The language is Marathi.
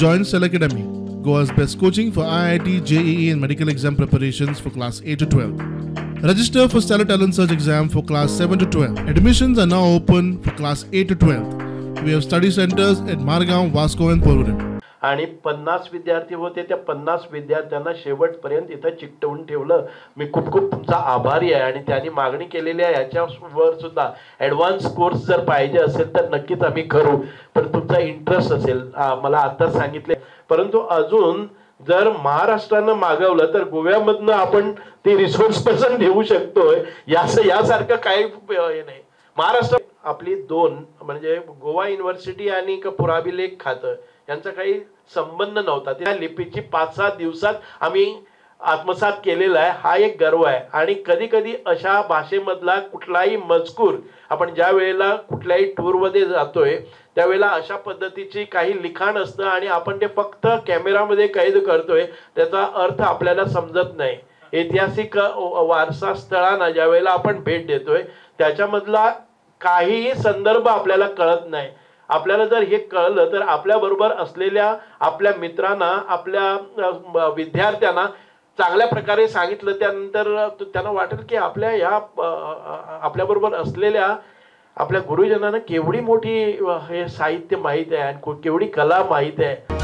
Join Cell Academy, Goa's best coaching for IIT, JEE and medical exam preparations for class 8 to 12. Register for Stellar Talent Search exam for class 7 to 12. Admissions are now open for class 8 to 12. We have study centers at Margam, Vasco and Porvorim. आणि 50 विद्यार्थी होते, त्या 50 विद्यार्थ्यांना शेवटपर्यंत इथं चिकटवून ठेवलं. मी खूप खूप तुमचा आभारी आहे. आणि त्यांनी मागणी केलेली आहे याच्यावर सुद्धा ॲडव्हान्स कोर्स जर पाहिजे असेल तर नक्कीच आम्ही करू, पण तुमचा इंटरेस्ट असेल मला आता सांगितले. परंतु अजून जर महाराष्ट्रानं मागवलं तर गोव्यामधनं आपण ते रिसोर्स पर्सन देऊ शकतोय. यासारखं काही हे नाही. महाराष्ट्र आपली दोन म्हणजे गोवा युनिव्हर्सिटी आणि पुराभिलेख खातं यांचा काही संबंध नव्हता. त्या लिपीची 5-6 दिवसात आम्ही आत्मसात केलेला आहे. हा एक गर्व आहे. आणि कधी कधी अशा भाषेमधला कुठलाही मजकूर आपण ज्या वेळेला कुठल्याही टूरमध्ये जातोय त्यावेळेला अशा पद्धतीची काही लिखाण असतं आणि आपण ते फक्त कॅमेरामध्ये कैद करतोय, त्याचा अर्थ आपल्याला समजत नाही. ऐतिहासिक वारसा स्थळांना ज्या वेळेला आपण भेट देतोय त्याच्यामधला काहीही संदर्भ आपल्याला कळत नाही. आपल्याला जर हे कळलं तर आपल्या बरोबर असलेल्या आपल्या मित्रांना, आपल्या विद्यार्थ्यांना चांगल्या प्रकारे सांगितलं त्यानंतर त्यांना वाटेल की आपल्या बरोबर असलेल्या आपल्या गुरुजनांना केवढी मोठी हे साहित्य माहित आहे आणि केवढी कला माहित आहे.